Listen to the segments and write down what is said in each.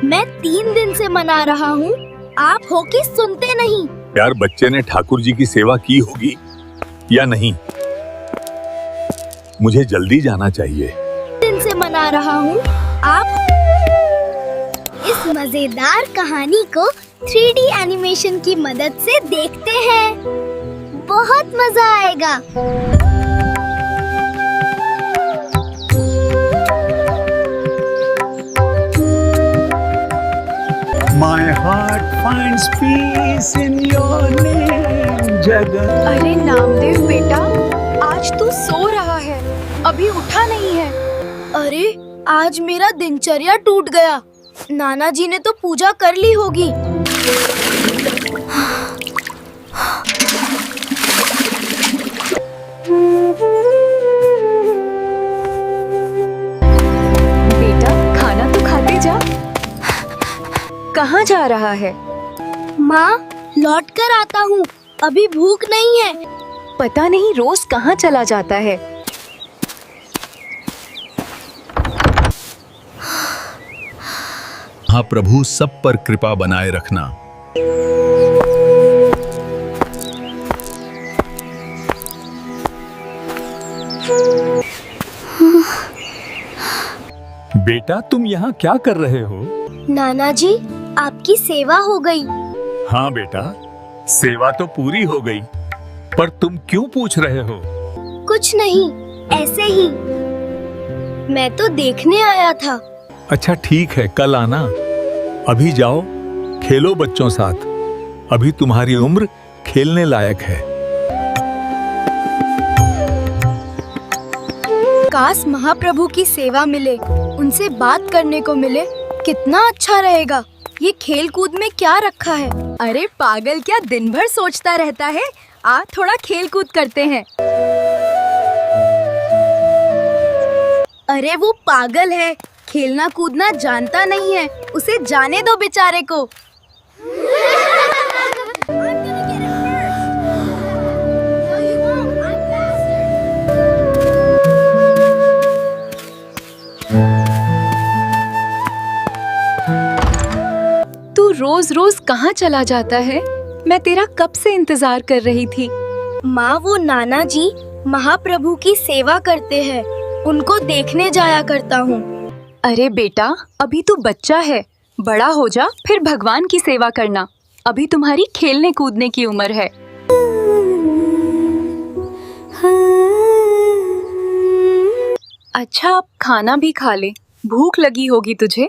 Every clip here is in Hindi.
मैं 3 दिन से मना रहा हूँ, आप हो कि सुनते नहीं। यार बच्चे ने ठाकुर जी की सेवा की होगी या नहीं, मुझे जल्दी जाना चाहिए। दिन से मना रहा हूँ, आप इस मजेदार कहानी को 3D एनिमेशन की मदद से देखते हैं। बहुत मजा आएगा। My heart finds peace in your name, Jagan. अरे नामदेव बेटा, आज तू सो रहा है, अभी उठा नहीं है। अरे आज मेरा दिनचर्या टूट गया। नाना जी ने तो पूजा कर ली होगी। बेटा खाना तो खाते जा। कहाँ जा रहा है? माँ, लौट कर आता हूँ, अभी भूख नहीं है। पता नहीं रोज कहाँ चला जाता है। हाँ प्रभु, सब पर कृपा बनाए रखना। बेटा तुम यहाँ क्या कर रहे हो? नाना जी, आपकी सेवा हो गई। हाँ बेटा, सेवा तो पूरी हो गई, पर तुम क्यों पूछ रहे हो? कुछ नहीं, ऐसे ही। मैं तो देखने आया था। अच्छा ठीक है, कल आना। अभी जाओ, खेलो बच्चों साथ। अभी तुम्हारी उम्र खेलने लायक है। काश महाप्रभु की सेवा मिले, उनसे बात करने को मिले, कितना अच्छा रहेगा। ये खेल कूद में क्या रखा है? अरे पागल, क्या दिन भर सोचता रहता है? आ थोड़ा खेल कूद करते हैं। अरे वो पागल है, खेलना कूदना जानता नहीं है, उसे जाने दो बेचारे को। तू रोज रोज कहाँ चला जाता है? मैं तेरा कब से इंतजार कर रही थी। माँ, वो नाना जी महाप्रभु की सेवा करते हैं, उनको देखने जाया करता हूँ। अरे बेटा, अभी तू बच्चा है, बड़ा हो जा फिर भगवान की सेवा करना। अभी तुम्हारी खेलने कूदने की उम्र है। अच्छा अब खाना भी खा ले, भूख लगी होगी तुझे।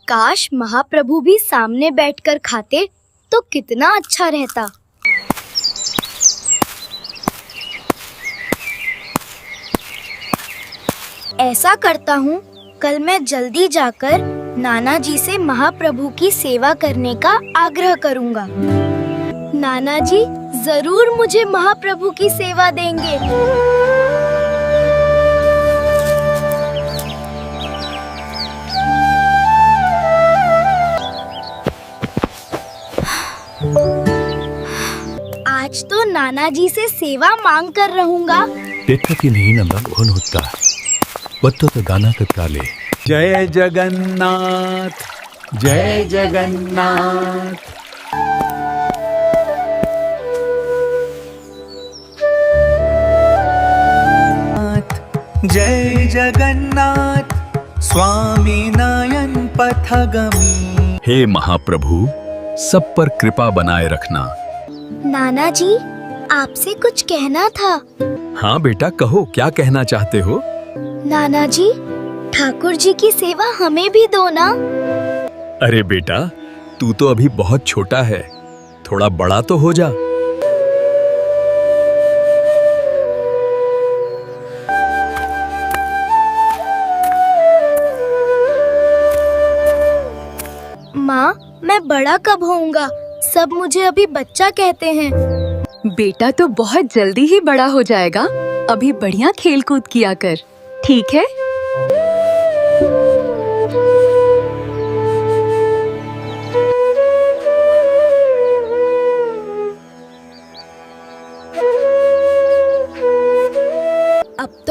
काश महाप्रभु भी सामने बैठकर खाते तो कितना अच्छा रहता। ऐसा करता हूँ, कल मैं जल्दी जाकर नाना जी से महाप्रभु की सेवा करने का आग्रह करूँगा। नाना जी जरूर मुझे महाप्रभु की सेवा देंगे। आज तो नाना जी से सेवा मांग कर रहूँगा। जय जगन्नाथ, जय जगन्नाथ। जय जगन्नाथ, स्वामी नयन पथगमी। हे महाप्रभु, सब पर कृपा बनाए रखना। नाना जी, आपसे कुछ कहना था। हाँ बेटा कहो, क्या कहना चाहते हो? नाना जी, ठाकुर जी की सेवा हमें भी दो ना। अरे बेटा, तू तो अभी बहुत छोटा है, थोड़ा बड़ा तो हो जा। माँ, मैं बड़ा कब होऊंगा? सब मुझे अभी बच्चा कहते हैं। बेटा तो बहुत जल्दी ही बड़ा हो जाएगा, अभी बढ़िया खेल कूद किया कर, ठीक है?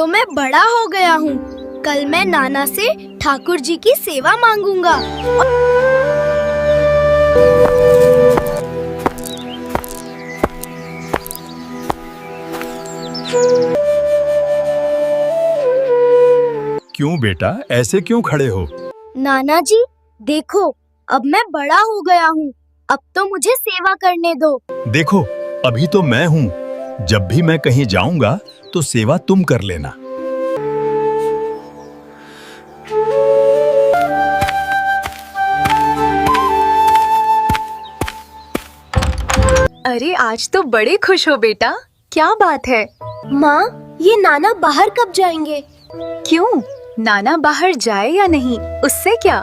तो मैं बड़ा हो गया हूँ। कल मैं नाना से ठाकुर जी की सेवा मांगूंगा। क्यों बेटा, ऐसे क्यों खड़े हो? नाना जी देखो, अब मैं बड़ा हो गया हूँ। अब तो मुझे सेवा करने दो। देखो, अभी तो मैं हूँ। जब भी मैं कहीं जाऊंगा तो सेवा तुम कर लेना। अरे आज तो बड़े खुश हो बेटा, क्या बात है? माँ, ये नाना बाहर कब जाएंगे? क्यों, नाना बाहर जाए या नहीं, उससे क्या?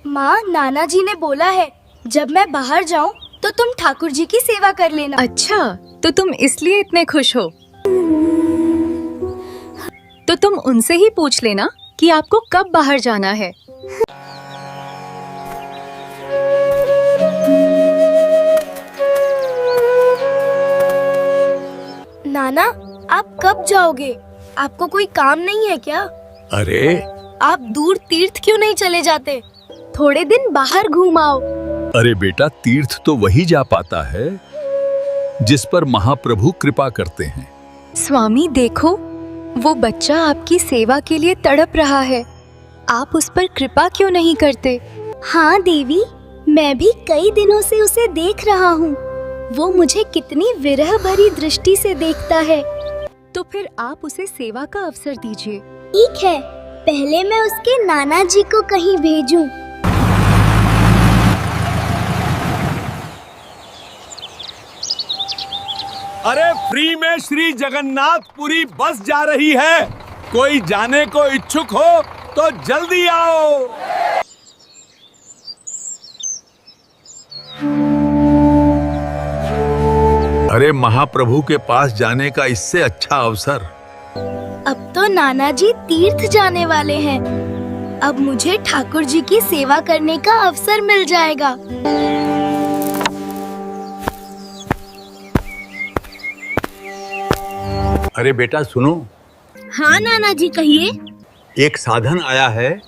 माँ, नाना जी ने बोला है जब मैं बाहर जाऊँ तो तुम ठाकुर जी की सेवा कर लेना। अच्छा, तो तुम इसलिए इतने खुश हो? तो तुम उनसे ही पूछ लेना कि आपको कब बाहर जाना है। नाना, आप कब जाओगे? आपको कोई काम नहीं है क्या? अरे आप दूर तीर्थ क्यों नहीं चले जाते? थोड़े दिन बाहर घूम आओ। अरे बेटा, तीर्थ तो वही जा पाता है जिस पर महाप्रभु कृपा करते हैं। स्वामी देखो, वो बच्चा आपकी सेवा के लिए तड़प रहा है। आप उस पर कृपा क्यों नहीं करते? हाँ देवी, मैं भी कई दिनों से उसे देख रहा हूँ। वो मुझे कितनी विरह भरी दृष्टि से देखता है। तो फिर आप उसे सेवा का अवसर दीजिए। ठीक है, पहले मैं उसके नाना जी को कहीं भेजूं। अरे फ्री में श्री जगन्नाथपुरी बस जा रही है। कोई जाने को इच्छुक हो तो जल्दी आओ। अरे महाप्रभु के पास जाने का इससे अच्छा अवसर। अब तो नाना जी तीर्थ जाने वाले हैं। अब मुझे ठाकुर जी की सेवा करने का अवसर मिल जाएगा। अरे बेटा सुनो। हाँ नाना जी कहिए। एक साधन आया है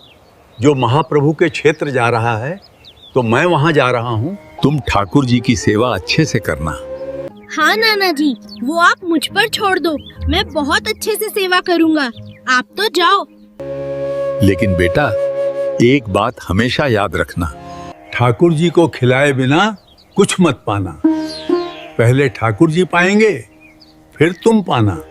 जो महाप्रभु के क्षेत्र जा रहा है, तो मैं वहाँ जा रहा हूँ। तुम ठाकुर जी की सेवा अच्छे से करना। हाँ नाना जी, वो आप मुझ पर छोड़ दो। मैं बहुत अच्छे से सेवा करूँगा। आप तो जाओ। लेकिन बेटा, एक बात हमेशा याद रखना, ठाकुर जी को खिलाए बिना कुछ मत पाना। पहले ठाकुर जी पाएंगे, फिर तुम पाना।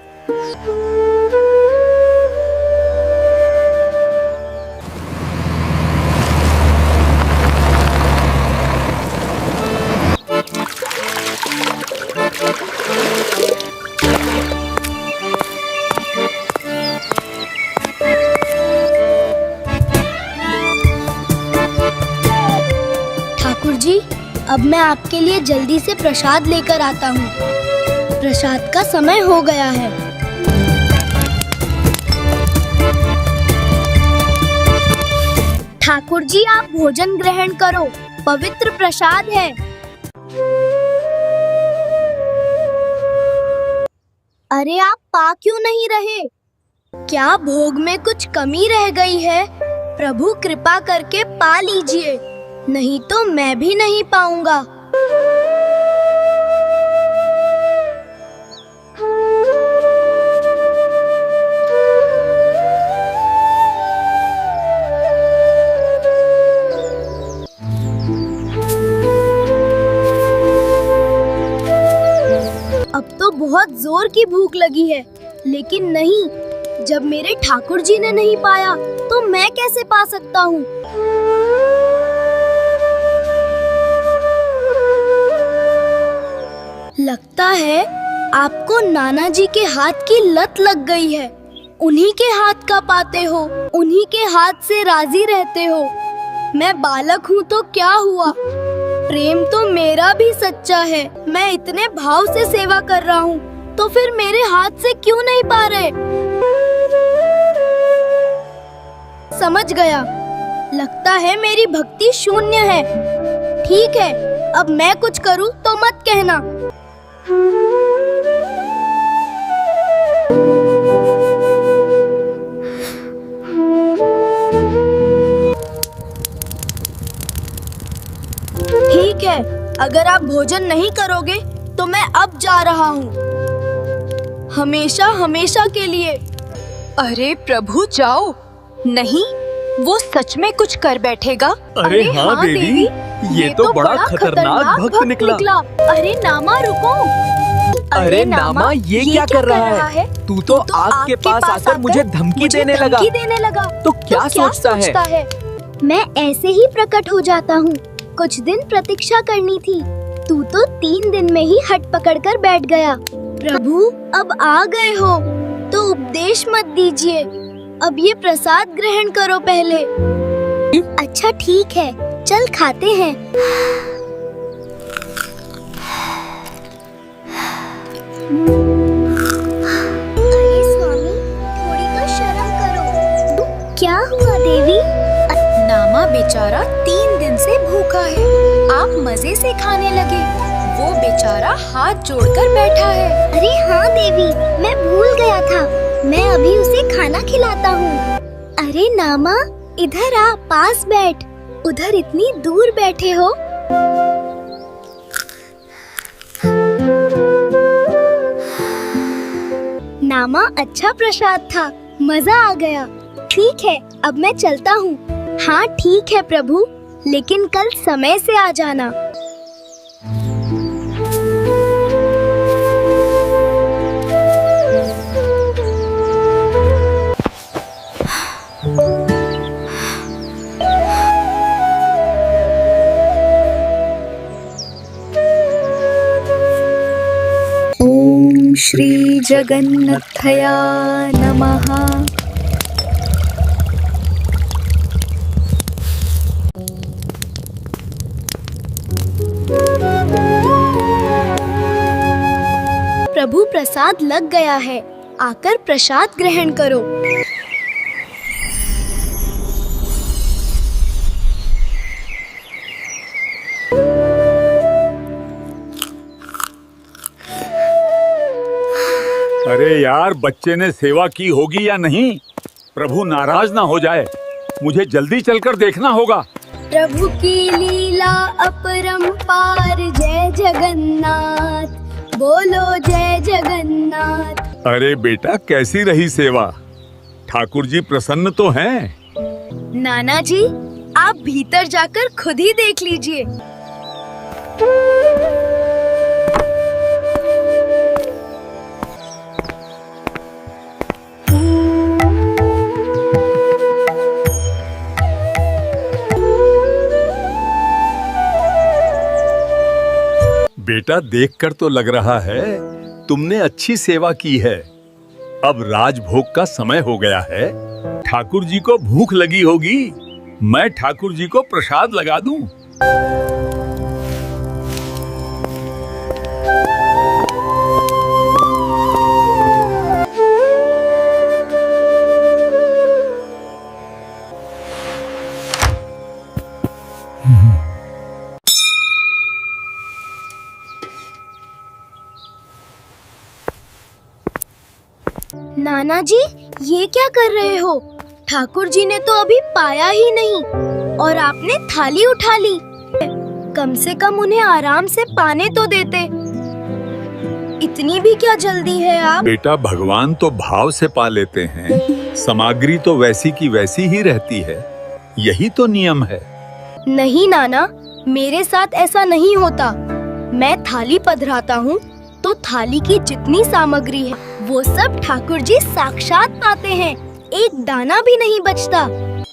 ठाकुर जी, अब मैं आपके लिए जल्दी से प्रसाद लेकर आता हूँ। प्रसाद का समय हो गया है। ठाकुर जी, आप भोजन ग्रहण करो, पवित्र प्रसाद है। अरे आप पा क्यों नहीं रहे? क्या भोग में कुछ कमी रह गई है? प्रभु कृपा करके पा लीजिए, नहीं तो मैं भी नहीं पाऊंगा। अब तो बहुत जोर की भूख लगी है, लेकिन नहीं, जब मेरे ठाकुर जी ने नहीं पाया तो मैं कैसे पा सकता हूँ? लगता है आपको नाना जी के हाथ की लत लग गई है। उन्हीं के हाथ का पाते हो, उन्हीं के हाथ से राजी रहते हो। मैं बालक हूँ तो क्या हुआ, प्रेम तो मेरा भी सच्चा है। मैं इतने भाव से सेवा कर रहा हूँ, तो फिर मेरे हाथ से क्यों नहीं पा रहे? समझ गया, लगता है मेरी भक्ति शून्य है। ठीक है, अब मैं कुछ करूँ तो मत कहना। अगर आप भोजन नहीं करोगे तो मैं अब जा रहा हूँ, हमेशा हमेशा के लिए। अरे प्रभु जाओ, नहीं वो सच में कुछ कर बैठेगा। अरे हाँ देवी, ये तो बड़ा खतरनाक भक्त निकला। अरे नामा रुको। अरे नामा, ये क्या कर रहा है? तू तो आग के पास आकर मुझे धमकी देने लगा। तो क्या सोचता है? मैं ऐसे ही प्रकट हो जाता हूँ। कुछ दिन प्रतीक्षा करनी थी, तू तो 3 दिन में ही हट पकड़ कर बैठ गया। प्रभु अब आ गए हो तो उपदेश मत दीजिए, अब ये प्रसाद ग्रहण करो पहले। अच्छा ठीक है, चल खाते हैं। अरे स्वामी, थोड़ी तो शर्म करो। क्या हुआ देवी? नामा बेचारा 3 दिन से भूखा है, आप मजे से खाने लगे, वो बेचारा हाथ जोड़कर बैठा है। अरे हाँ देवी, मैं भूल गया था, मैं अभी उसे खाना खिलाता हूँ। अरे नामा, इधर आ, पास बैठ, उधर इतनी दूर बैठे हो। नामा, अच्छा प्रसाद था, मजा आ गया। ठीक है, अब मैं चलता हूँ। हाँ ठीक है प्रभु, लेकिन कल समय से आ जाना। ओम श्री जगन्नाथाय नमः। प्रभु प्रसाद लग गया है, आकर प्रसाद ग्रहण करो। अरे यार, बच्चे ने सेवा की होगी या नहीं? प्रभु नाराज ना हो जाए, मुझे जल्दी चलकर देखना होगा। प्रभु की लीला अपरंपार, जय जगन्नाथ, बोलो जय जगन्नाथ। अरे बेटा, कैसी रही सेवा? ठाकुर जी प्रसन्न तो हैं? नाना जी, आप भीतर जाकर खुद ही देख लीजिए। बेटा, देखकर तो लग रहा है तुमने अच्छी सेवा की है। अब राजभोग का समय हो गया है, ठाकुर जी को भूख लगी होगी, मैं ठाकुर जी को प्रसाद लगा दूं। नाना जी, ये क्या कर रहे हो? ठाकुर जी ने तो अभी पाया ही नहीं और आपने थाली उठा ली। कम से कम उन्हें आराम से पाने तो देते। इतनी भी क्या जल्दी है आप? बेटा, भगवान तो भाव से पा लेते हैं, सामग्री तो वैसी की वैसी ही रहती है, यही तो नियम है। नहीं नाना, मेरे साथ ऐसा नहीं होता। मैं थाली पधराता हूँ तो थाली की जितनी सामग्री है वो सब ठाकुर जी साक्षात पाते हैं, एक दाना भी नहीं बचता।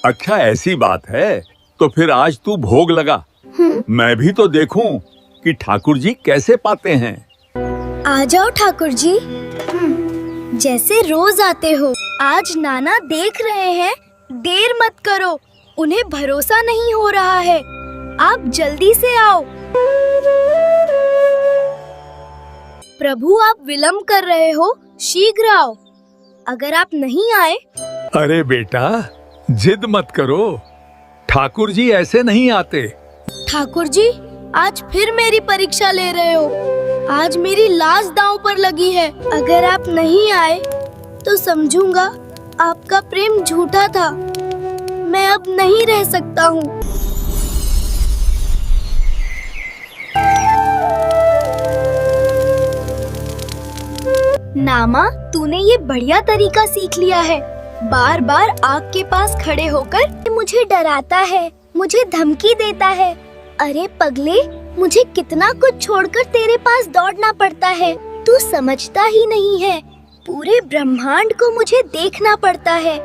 अच्छा, ऐसी बात है तो फिर आज तू भोग लगा, मैं भी तो देखूं कि ठाकुर जी कैसे पाते हैं। आ जाओ ठाकुर जी, जैसे रोज आते हो। आज नाना देख रहे हैं, देर मत करो, उन्हें भरोसा नहीं हो रहा है, आप जल्दी से आओ। प्रभु, आप विलंब कर रहे हो, शीघ्र आओ। अगर आप नहीं आए। अरे बेटा, जिद मत करो, ठाकुर जी ऐसे नहीं आते। ठाकुर जी, आज फिर मेरी परीक्षा ले रहे हो। आज मेरी लाज दांव पर लगी है। अगर आप नहीं आए तो समझूंगा आपका प्रेम झूठा था। मैं अब नहीं रह सकता हूँ। नामा, तूने ये बढ़िया तरीका सीख लिया है। बार बार आग के पास खड़े होकर मुझे डराता है, मुझे धमकी देता है। अरे पगले, मुझे कितना कुछ छोड़कर तेरे पास दौड़ना पड़ता है, तू समझता ही नहीं है। पूरे ब्रह्मांड को मुझे देखना पड़ता है,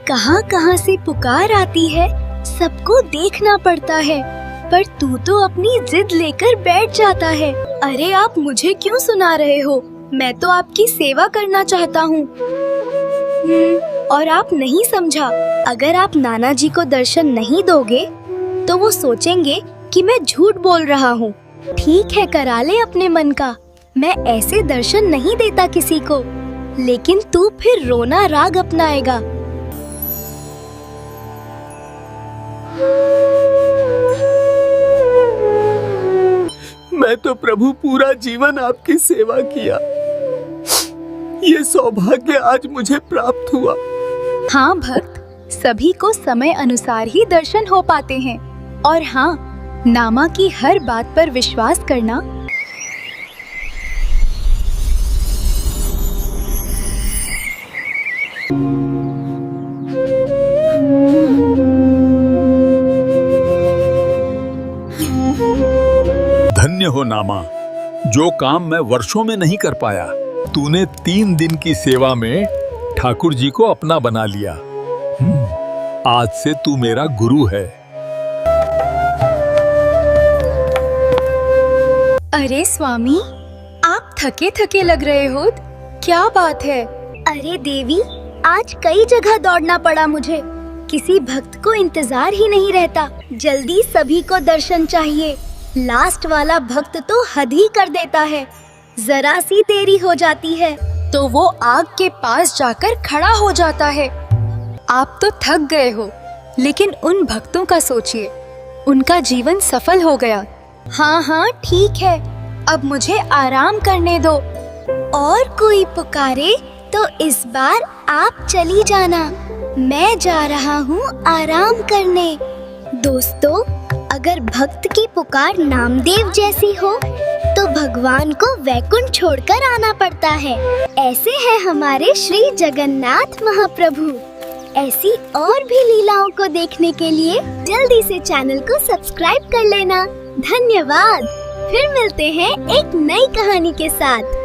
कहाँ कहाँ से पुकार आती है, सबको देखना पड़ता है। पर तू तो अपनी जिद लेकर बैठ जाता है। अरे आप मुझे क्यों सुना रहे हो? मैं तो आपकी सेवा करना चाहता हूँ। और आप नहीं समझा, अगर आप नाना जी को दर्शन नहीं दोगे तो वो सोचेंगे कि मैं झूठ बोल रहा हूँ। ठीक है, करा ले अपने मन का, मैं ऐसे दर्शन नहीं देता किसी को। लेकिन तू फिर रोना राग अपनाएगा। मैं तो प्रभु पूरा जीवन आपकी सेवा किया, ये सौभाग्य आज मुझे प्राप्त हुआ। हाँ भक्त, सभी को समय अनुसार ही दर्शन हो पाते हैं। और हाँ, नामा की हर बात पर विश्वास करना। धन्य हो नामा, जो काम मैं वर्षों में नहीं कर पाया, तूने 3 दिन की सेवा में ठाकुर जी को अपना बना लिया। आज से तू मेरा गुरु है। अरे स्वामी, आप थके थके लग रहे हो, क्या बात है? अरे देवी, आज कई जगह दौड़ना पड़ा मुझे। किसी भक्त को इंतजार ही नहीं रहता, जल्दी सभी को दर्शन चाहिए। लास्ट वाला भक्त तो हद ही कर देता है, जरा सी देरी हो जाती है तो वो आग के पास जाकर खड़ा हो जाता है। आप तो थक गए हो, लेकिन उन भक्तों का सोचिए, उनका जीवन सफल हो गया। हाँ हाँ ठीक है, अब मुझे आराम करने दो। और कोई पुकारे तो इस बार आप चली जाना, मैं जा रहा हूँ आराम करने। दोस्तों, अगर भक्त की पुकार नामदेव जैसी हो तो भगवान को वैकुंठ छोड़कर आना पड़ता है। ऐसे हैं हमारे श्री जगन्नाथ महाप्रभु। ऐसी और भी लीलाओं को देखने के लिए जल्दी से चैनल को सब्सक्राइब कर लेना। धन्यवाद। फिर मिलते हैं एक नई कहानी के साथ।